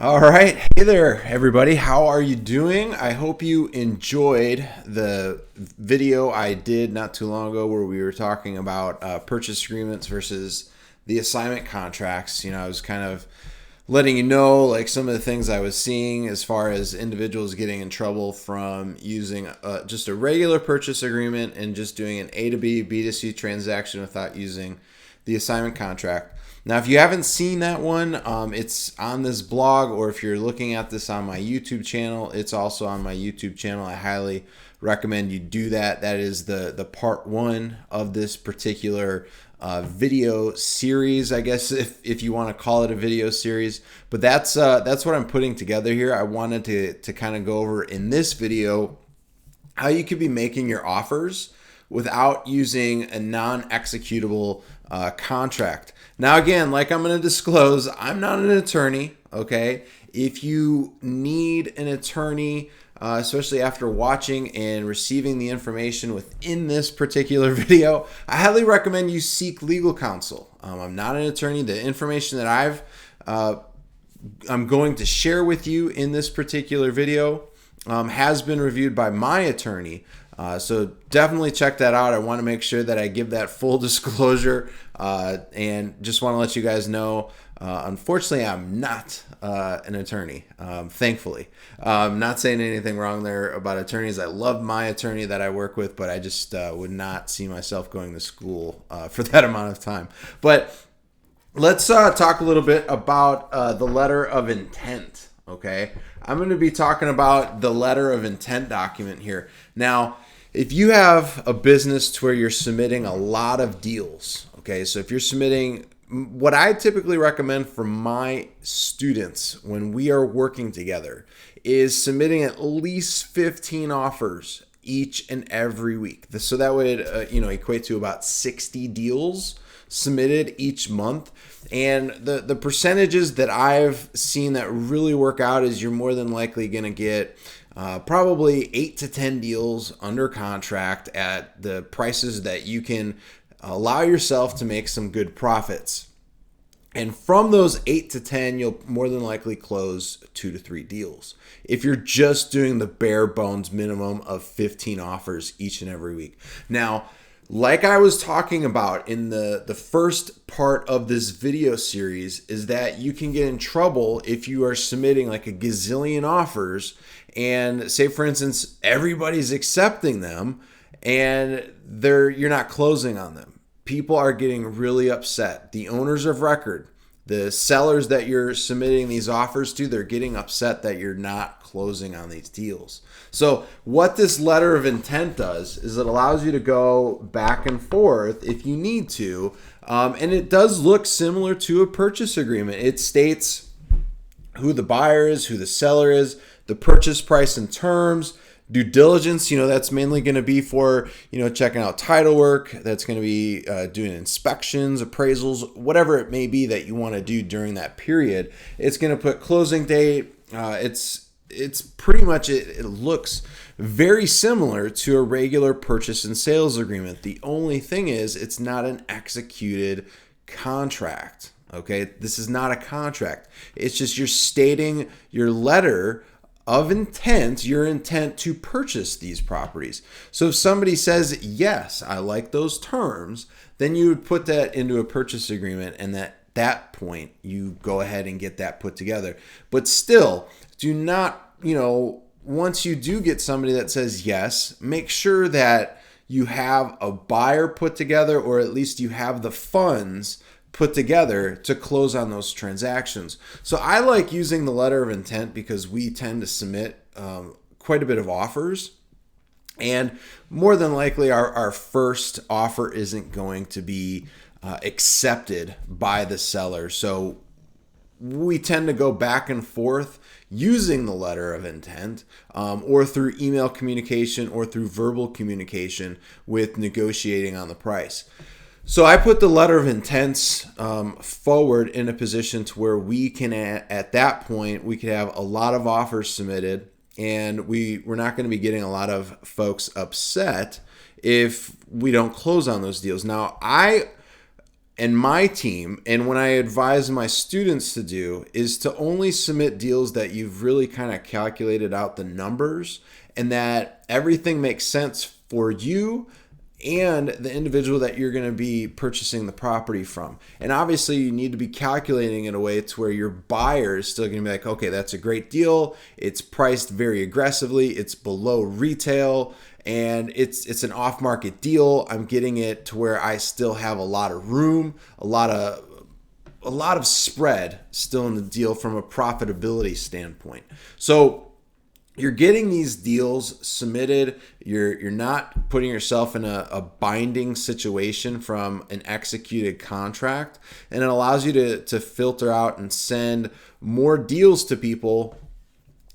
All right. Hey there, everybody. How are you doing? I hope you enjoyed the video I did not too long ago where we were talking about purchase agreements versus the assignment contracts. I was kind of letting you know like some of the things I was seeing as far as individuals getting in trouble from using just a regular purchase agreement and just doing an A to B, B to C transaction without using the assignment contract. Now, if you haven't seen that one, it's on this blog, or if you're looking at this on my YouTube channel, it's also on my YouTube channel. I highly recommend you do that. That is the part one of this particular video series, I guess, if you want to call it a video series. But that's what I'm putting together here. I wanted to kind of go over in this video how you could be making your offers without using a non-executable contract. Now, again, like I'm going to disclose, I'm not an attorney, okay? If you need an attorney, especially after watching and receiving the information within this particular video, I highly recommend you seek legal counsel. I'm not an attorney. The information that I'm going to share with you in this particular video has been reviewed by my attorney. So definitely check that out. I want to make sure that I give that full disclosure and just want to let you guys know, unfortunately, I'm not an attorney, thankfully. Not saying anything wrong there about attorneys. I love my attorney that I work with, but I just would not see myself going to school for that amount of time. But let's talk a little bit about the letter of intent, okay? I'm going to be talking about the letter of intent document here. Now, if you have a business to where you're submitting a lot of deals, okay, so if you're submitting, what I typically recommend for my students when we are working together is submitting at least 15 offers each and every week. So that would equate to about 60 deals submitted each month. And the percentages that I've seen that really work out is you're more than likely going to get probably 8 to 10 deals under contract at the prices that you can allow yourself to make some good profits. And from those 8 to 10, you'll more than likely close 2 to 3 deals. If you're just doing the bare bones minimum of 15 offers each and every week. Now, like I was talking about in the first part of this video series, is that you can get in trouble if you are submitting like a gazillion offers and say, for instance, everybody's accepting them and you're not closing on them. People are getting really upset. The owners of record, the sellers that you're submitting these offers to, they're getting upset that you're not closing on these deals. So what this letter of intent does is it allows you to go back and forth if you need to. And it does look similar to a purchase agreement. It states who the buyer is, who the seller is, the purchase price and terms, due diligence, that's mainly going to be for, checking out title work. That's going to be doing inspections, appraisals, whatever it may be that you want to do during that period. It's going to put closing date. It's pretty much, it looks very similar to a regular purchase and sales agreement. The only thing is it's not an executed contract. Okay, this is not a contract. It's just you're stating your letter of intent, your intent to purchase these properties. So if somebody says, yes, I like those terms, then you would put that into a purchase agreement, and at that point, you go ahead and get that put together. But still, do not, once you do get somebody that says yes, make sure that you have a buyer put together, or at least you have the funds put together to close on those transactions. So I like using the letter of intent because we tend to submit quite a bit of offers, and more than likely our first offer isn't going to be accepted by the seller. So we tend to go back and forth using the letter of intent or through email communication or through verbal communication with negotiating on the price. So I put the letter of intents forward in a position to where we can, at that point, we could have a lot of offers submitted, and we're not going to be getting a lot of folks upset if we don't close on those deals. Now, and my team, and when I advise my students to do, is to only submit deals that you've really kind of calculated out the numbers and that everything makes sense for you and the individual that you're going to be purchasing the property from. And obviously you need to be calculating in a way to where your buyer is still going to be like, okay, that's a great deal. It's priced very aggressively. It's below retail and it's an off-market deal. I'm getting it to where I still have a lot of room, a lot of spread still in the deal from a profitability standpoint. So you're getting these deals submitted. You're not putting yourself in a binding situation from an executed contract, and it allows you to filter out and send more deals to people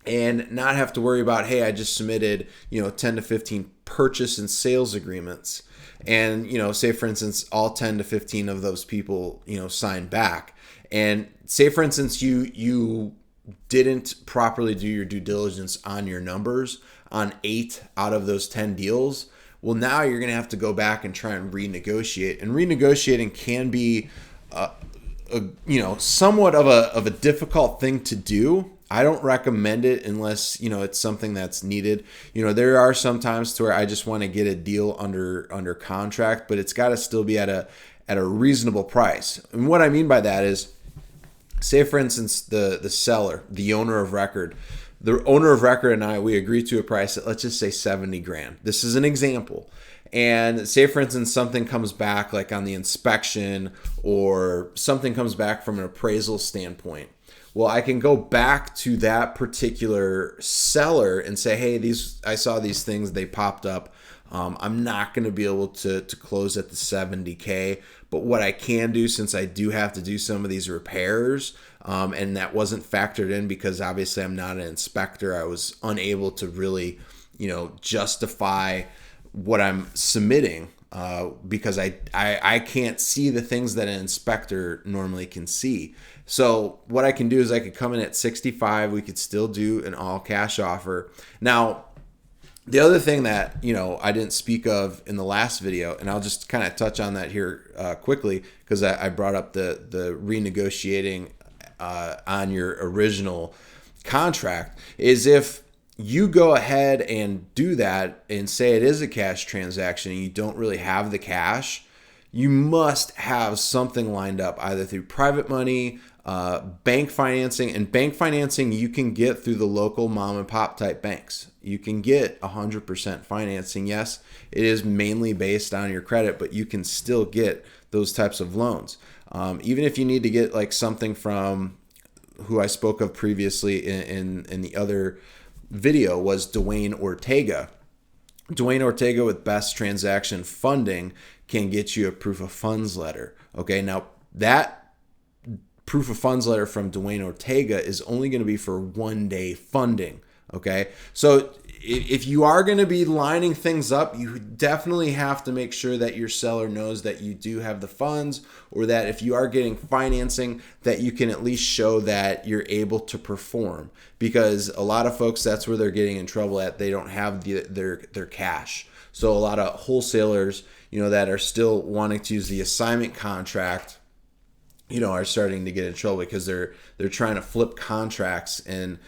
and not have to worry about, hey, I just submitted 10 to 15 purchase and sales agreements, and say for instance all 10 to 15 of those people sign back, and say for instance you didn't properly do your due diligence on your numbers on 8 out of those 10 deals. Well, now you're going to have to go back and try and renegotiate. And renegotiating can be, somewhat of a difficult thing to do. I don't recommend it unless it's something that's needed. There are some times to where I just want to get a deal under contract, but it's got to still be at a reasonable price. And what I mean by that is, say for instance the seller, the owner of record, and I, we agree to a price at, let's just say $70,000. This is an example. And say for instance something comes back like on the inspection, or something comes back from an appraisal standpoint. Well, I can go back to that particular seller and say, hey, I saw these things, they popped up. I'm not going to be able to close at the $70,000, but what I can do, since I do have to do some of these repairs, and that wasn't factored in because obviously I'm not an inspector, I was unable to really, justify what I'm submitting because I can't see the things that an inspector normally can see. So what I can do is I could come in at 65. We could still do an all cash offer. Now, the other thing that, I didn't speak of in the last video, and I'll just kind of touch on that here quickly because I brought up the renegotiating on your original contract, is if you go ahead and do that and say it is a cash transaction and you don't really have the cash, you must have something lined up either through private money, bank financing. And bank financing you can get through the local mom and pop type banks. You can get 100% financing. Yes, it is mainly based on your credit, but you can still get those types of loans. Even if you need to get like something from who I spoke of previously in the other video was Dwayne Ortega. Dwayne Ortega with Best Transaction Funding can get you a proof of funds letter. Okay, now that proof of funds letter from Dwayne Ortega is only going to be for 1 day funding. Okay, so if you are going to be lining things up, you definitely have to make sure that your seller knows that you do have the funds, or that if you are getting financing, that you can at least show that you're able to perform. Because a lot of folks, that's where they're getting in trouble at. They don't have their cash. So a lot of wholesalers, that are still wanting to use the assignment contract, are starting to get in trouble because they're trying to flip contracts, and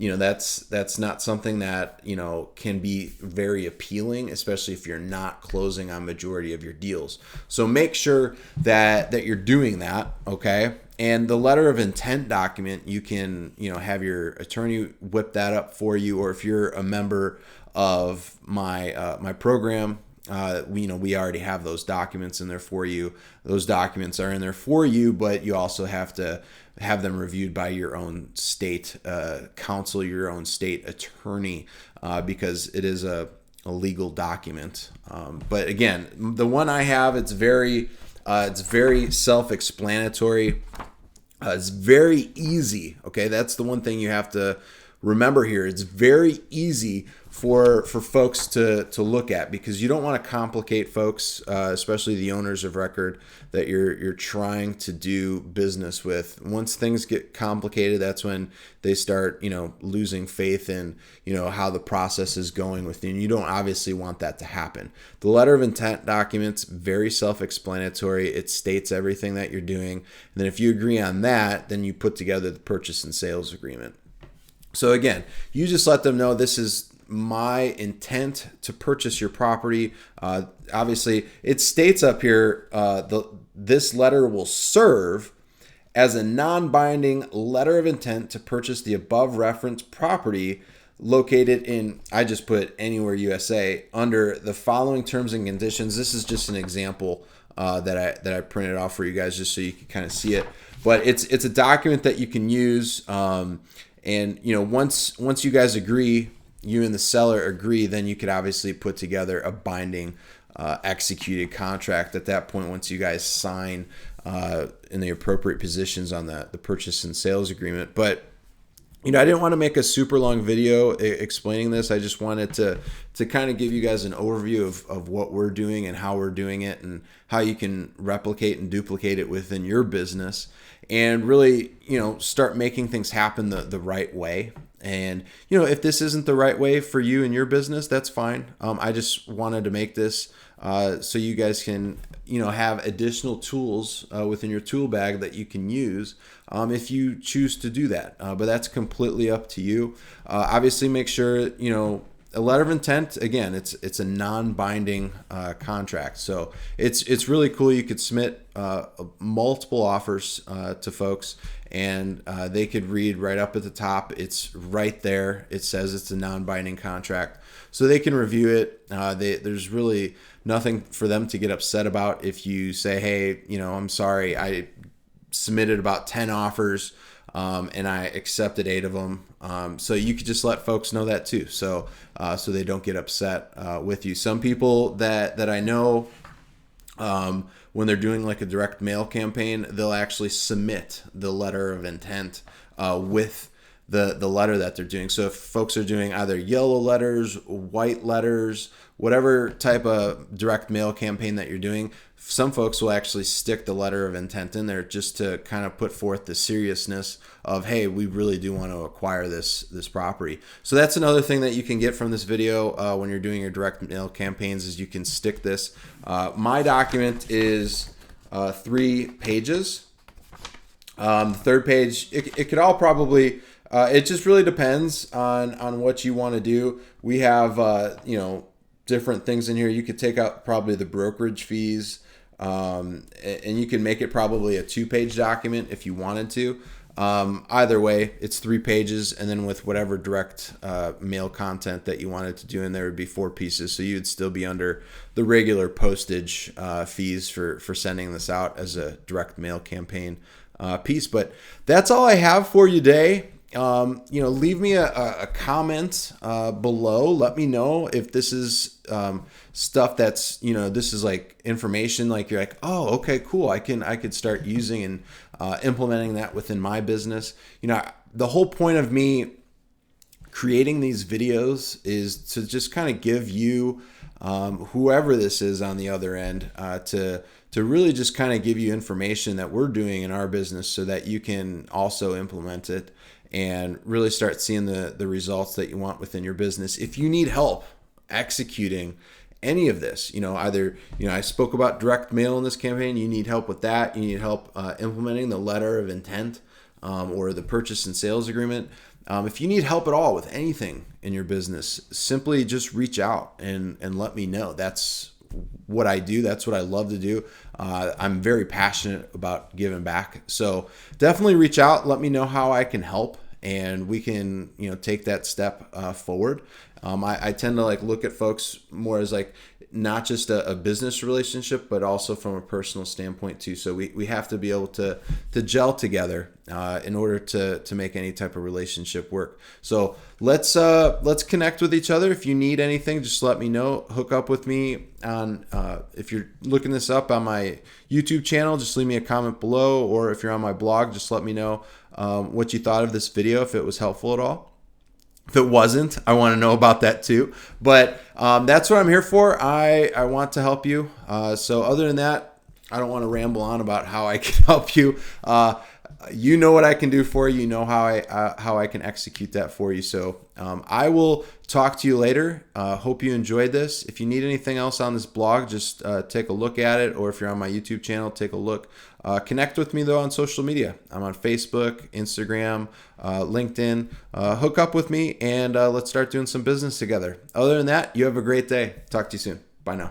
that's not something that can be very appealing, especially if you're not closing on majority of your deals. So make sure that you're doing that, okay? And the letter of intent document, you can have your attorney whip that up for you, or if you're a member of my program, we already have those documents in there for you. Those documents are in there for you, but you also have to have them reviewed by your own state counsel, your own state attorney, because it is a legal document. But again, the one I have, it's very self-explanatory. It's very easy. Okay, that's the one thing you have to remember here, it's very easy for folks to look at, because you don't want to complicate folks, especially the owners of record that you're trying to do business with. Once things get complicated, that's when they start, losing faith in, how the process is going with you. And you don't obviously want that to happen. The letter of intent document's very self-explanatory. It states everything that you're doing. And then if you agree on that, then you put together the purchase and sales agreement. So again, you just let them know this is my intent to purchase your property. Obviously, it states up here, this letter will serve as a non-binding letter of intent to purchase the above referenced property located in, I just put anywhere USA, under the following terms and conditions. This is just an example that I printed off for you guys just so you can kind of see it. But it's a document that you can use. And once you guys agree, you and the seller agree, then you could obviously put together a binding executed contract at that point once you guys sign in the appropriate positions on the purchase and sales agreement. But I didn't want to make a super long video explaining this. I just wanted to kind of give you guys an overview of what we're doing and how we're doing it and how you can replicate and duplicate it within your business and really, start making things happen the right way. And, if this isn't the right way for you and your business, that's fine. I just wanted to make this so you guys can, have additional tools within your tool bag that you can use if you choose to do that. But that's completely up to you. Obviously, make sure, a letter of intent, again, it's a non-binding contract. So it's really cool. You could submit multiple offers to folks, and they could read right up at the top. It's right there. It says it's a non-binding contract. So they can review it. There's really nothing for them to get upset about if you say, hey, I'm sorry, I submitted about 10 offers and I accepted 8 of them. So you could just let folks know that too. So they don't get upset with you. Some people that I know, when they're doing like a direct mail campaign, they'll actually submit the letter of intent with the letter that they're doing. So if folks are doing either yellow letters, white letters, whatever type of direct mail campaign that you're doing, some folks will actually stick the letter of intent in there just to kind of put forth the seriousness of, hey, we really do want to acquire this property. So that's another thing that you can get from this video when you're doing your direct mail campaigns, is you can stick this. My document is 3 pages. The third page, it could all probably, it just really depends on what you want to do. We have, different things in here. You could take out probably the brokerage fees, and you can make it probably a 2-page document if you wanted to. Either way, it's 3 pages, and then with whatever direct mail content that you wanted to do in there would be 4 pieces. So you'd still be under the regular postage fees for sending this out as a direct mail campaign piece. But that's all I have for you today. Leave me a comment below. Let me know if this is stuff that's, this is like information like you're like, oh, okay, cool. I could start using and implementing that within my business. The whole point of me creating these videos is to just kind of give you, whoever this is on the other end, to really just kind of give you information that we're doing in our business so that you can also implement it and really start seeing the results that you want within your business. If you need help executing any of this, either, I spoke about direct mail in this campaign, you need help with that, you need help implementing the letter of intent or the purchase and sales agreement. If you need help at all with anything in your business, simply just reach out and let me know. That's what I do. That's what I love to do. I'm very passionate about giving back. So definitely reach out. Let me know how I can help, and we can, take that step forward. I tend to look at folks more as not just a business relationship, but also from a personal standpoint too. So we have to be able to gel together in order to make any type of relationship work. So let's connect with each other. If you need anything, just let me know. Hook up with me on, if you're looking this up on my YouTube channel, just leave me a comment below, or if you're on my blog, just let me know what you thought of this video, if it was helpful at all. If it wasn't, I want to know about that too. But that's what I'm here for. I want to help you. So other than that, I don't want to ramble on about how I can help you. You know what I can do for you. You know how I can execute that for you. So I will talk to you later. Hope you enjoyed this. If you need anything else on this blog, just take a look at it. Or if you're on my YouTube channel, take a look. Connect with me though on social media. I'm on Facebook, Instagram, LinkedIn. Hook up with me and let's start doing some business together. Other than that, you have a great day. Talk to you soon. Bye now.